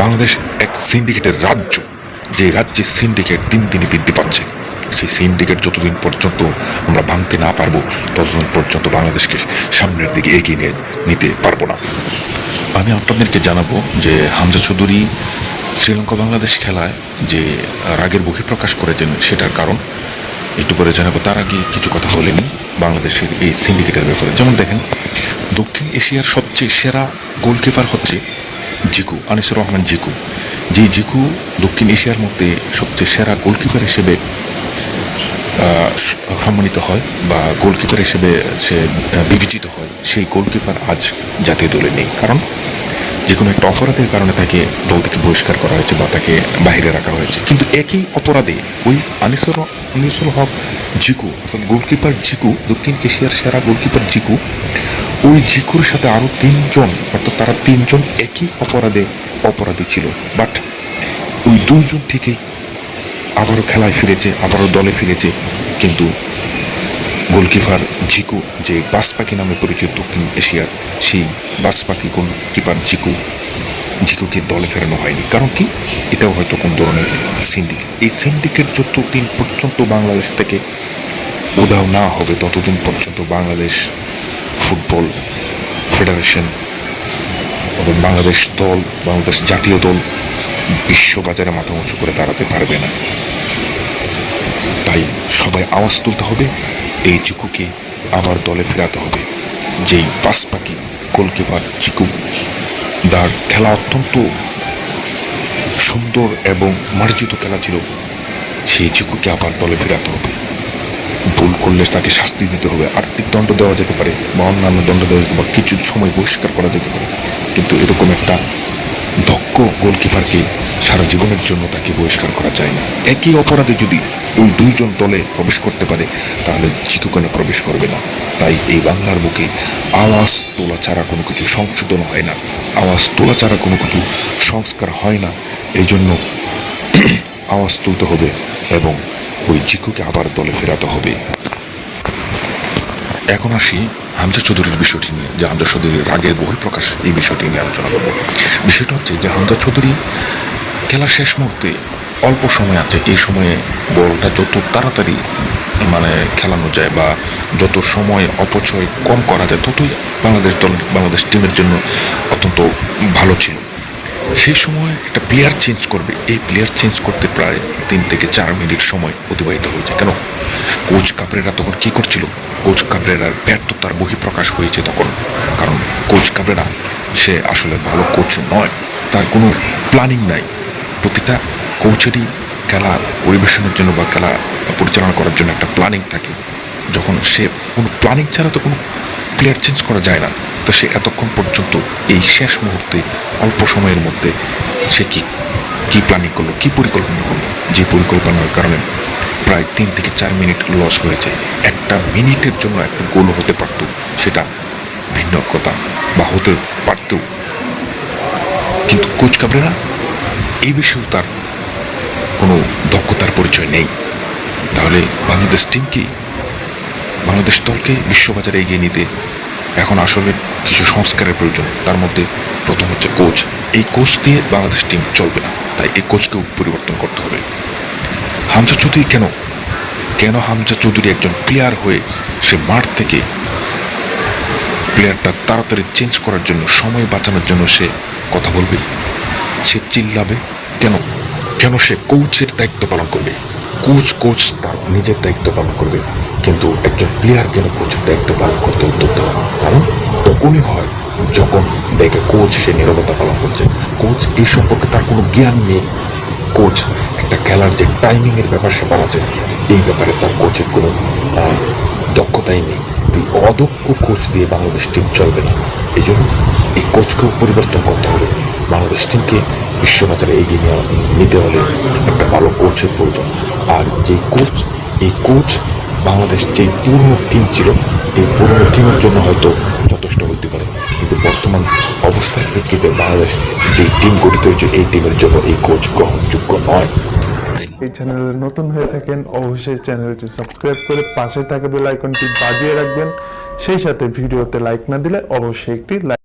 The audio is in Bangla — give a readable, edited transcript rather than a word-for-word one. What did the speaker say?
বাংলাদেশ এক সিন্ডিকেটের রাজ্য, যে রাজ্যে সিন্ডিকেট দিন দিনে বৃদ্ধি পাচ্ছে। সেই সিন্ডিকেট যতদিন পর্যন্ত আমরা ভাঙতে না পারবো, ততদিন পর্যন্ত বাংলাদেশকে সামনের দিকে এগিয়ে নিতে পারবো না। আমি আপনাদেরকে জানাবো যে হামজা চৌধুরী শ্রীলঙ্কা বাংলাদেশ খেলায় যে রাগের বহিঃপ্রকাশ করেছেন, সেটার কারণ একটু পরে জানাবো। তার আগে কিছু কথা বলেনি বাংলাদেশের এই সিন্ডিকেটের ব্যাপারে। যেমন দেখেন, দক্ষিণ এশিয়ার সবচেয়ে সেরা গোলকিপার হচ্ছে জিকু, আনিসুর রহমান জিকু। যে জিকু দক্ষিণ এশিয়ার মধ্যে সবচেয়ে সেরা গোলকিপার হিসেবে সম্মানিত হয় বা গোলকিপার হিসেবে সে বিবেচিত হয়, সেই গোলকিপার আজ জাতীয় দলে নেই। কারণ যে কোনো একটা অপরাধের কারণে তাকে দল থেকে বহিষ্কার করা হয়েছে বা তাকে বাইরে রাখা হয়েছে। কিন্তু একই অপরাধে ওই আনিসুল হক জিকু, অর্থাৎ গোলকিপার জিকু, দক্ষিণ এশিয়ার সেরা গোলকিপার জিকু, ওই জিকুর সাথে আরও তিনজন, অর্থাৎ তারা তিনজন একই অপরাধী ছিল। বাট ওই দুইজন থেকেই আবারও খেলায় ফিরেছে, আবারও দলে ফিরেছে। কিন্তু গোলকিপার জিকু, যে বাসপাখি নামে পরিচিত দক্ষিণ এশিয়ার, সেই বাসপাখি গোলকিপার জিকুকে দলে ফেরানো হয়নি। কারণ কি? এটাও হয়তো কোন ধরনের সিন্ডিকেট। এই সিন্ডিকেট যতদিন পর্যন্ত বাংলাদেশ থেকে উধাও না হবে, ততদিন পর্যন্ত বাংলাদেশ ফুটবল ফেডারেশন, বাংলাদেশ দল, বাংলাদেশ জাতীয় দল বিশ্ববাজারে মাথা উঁচু করে দাঁড়াতে পারবে না। তাই সবাই আওয়াজ তুলতে হবে, এই জিকুকে আবার দলে ফেরাতে হবে। যেই বাসপাখি গোলকিপার জিকু, তার খেলা অত্যন্ত সুন্দর এবং মার্জিত খেলা ছিল, সেই জিকুকে আবার দলে ফেরাতে হবে। ভুল করলে তাকে শাস্তি দিতে হবে, আর্থিক দণ্ড দেওয়া যেতে পারে বা অন্যান্য দণ্ড দেওয়া যেতে পারে, কিছু সময় বহিষ্কার করা যেতে পারে। কিন্তু এরকম একটা দক্ষ গোলকিপারকে সারা জীবনের জন্য তাকে বহিষ্কার করা যায় না। একই অপরাধে যদি ওই দুইজন দলে প্রবেশ করতে পারে, তাহলে জিকু কেন প্রবেশ করবে না? তাই এই বাংলার বুকে আওয়াজ তোলা ছাড়া কোনো কিছু সংশোধন হয় না, আওয়াজ তোলা ছাড়া কোনো কিছু সংস্কার হয় না। এই জন্য আওয়াজ তুলতে হবে এবং ওই জিকুকে আবার দলে ফেরাতে হবে। এখন আসি হামজা চৌধুরীর বিষয়টি নিয়ে, যে হামজা চৌধুরীর রাগের বহিঃপ্রকাশ, এই বিষয়টি নিয়ে আলোচনা করব। বিষয়টা হচ্ছে যে হামজা চৌধুরী খেলার শেষ মুহূর্তে অল্প সময় আছে, এই সময়ে বলটা যত তাড়াতাড়ি খেলানো যায় বা যত সময় অপচয় কম করা যায়, ততই বাংলাদেশ টিমের জন্য অত্যন্ত ভালো ছিল। সেই সময় একটা প্লেয়ার চেঞ্জ করবে, এই প্লেয়ার চেঞ্জ করতে প্রায় 3 থেকে 4 মিনিট সময় অতিবাহিত হয়েছে। কেন? কোচ কাবরেরা তখন কী করছিল? কোচ কাবরেরার ব্যর্থতার বহিঃপ্রকাশ হয়েছে তখন। কারণ কোচ কাবরেরা সে আসলে ভালো কোচ নয়, তার কোনো প্ল্যানিং নাই। প্রতিটা কোচেরই খেলা পরিবেশনের জন্য বা খেলা পরিচালনা করার জন্য একটা প্ল্যানিং থাকে। যখন সে কোনো প্ল্যানিং ছাড়া তো কোনো প্লেয়ার চেঞ্জ করা যায় না, তো সে এতক্ষণ পর্যন্ত এই শেষ মুহূর্তে অল্প সময়ের মধ্যে সে কি প্ল্যানিং করলো, কি পরিকল্পনা করলো, যে পরিকল্পনার কারণে প্রায় 3 থেকে 4 মিনিট লস হয়েছে। একটা মিনিটের জন্য একটা গোল হতে পারত, সেটা ভিন্ন কথা বা হতে পারত। কিন্তু কোচ কাবরেরা এই বিষয়েও তার কোনো দক্ষতার পরিচয় নেই। তাহলে বাংলাদেশ টিমকে, বাংলাদেশ দলকে বিশ্ববাজারে এগিয়ে নিতে এখন আসলে কিছু সংস্কারের প্রয়োজন। তার মধ্যে প্রথম হচ্ছে কোচ। এই কোচ দিয়ে বাংলাদেশ টিম চলবে না, তাই এই কোচকেও পরিবর্তন করতে হবে। হামজা চৌধুরী কেন হামজা চৌধুরী একজন প্লেয়ার হয়ে সে মাঠ থেকে প্লেয়ারটা তাড়াতাড়ি চেঞ্জ করার জন্য, সময় বাঁচানোর জন্য সে কথা বলবে, সে চিল্লাবে? কেন সে কোচের দায়িত্ব পালন করবে? কোচ তার নিজের দায়িত্ব পালন করবে, কিন্তু একজন প্লেয়ার কেন কোচের দায়িত্ব পালন করতে উদ্যত হয়? কারণ তখনই হয় যখন দেখে কোচ সে নীরবতা পালন করছে, কোচ এই সম্পর্কে তার কোনো জ্ঞান নেই। কোচ একটা খেলার যে টাইমিংয়ের ব্যাপার স্যাপার আছে, এই ব্যাপারে তার কোচের কোনো দক্ষতাই নেই। এই অদক্ষ কোচ দিয়ে বাংলাদেশ টিম চলবে না। এই জন্য এই কোচকেও পরিবর্তন করতে হবে। বাংলাদেশ টিমকে বিশ্ববাজারে এগিয়ে নিতে হলে একটা ভালো কোচের প্রয়োজন। আর এই কোচ বাংলাদেশ যে পুরনো টিম ছিল, এই পুরনো টিমের জন্য হয়তো যথেষ্ট হতে পারে, কিন্তু বর্তমান অবস্থার প্রেক্ষিতে বাংলাদেশ যে টিম গঠিত হয়েছে, এই টিমের জন্য এই কোচ গ্রহণযোগ্য নয়। এই চ্যানেলে নতুন হয়ে থাকেন, অবশ্যই চ্যানেলটি সাবস্ক্রাইব করে পাশে থাকা বেল আইকনটি বাজিয়ে রাখবেন। সেই সাথে ভিডিওতে লাইক না দিলে অবশ্যই একটি লাইক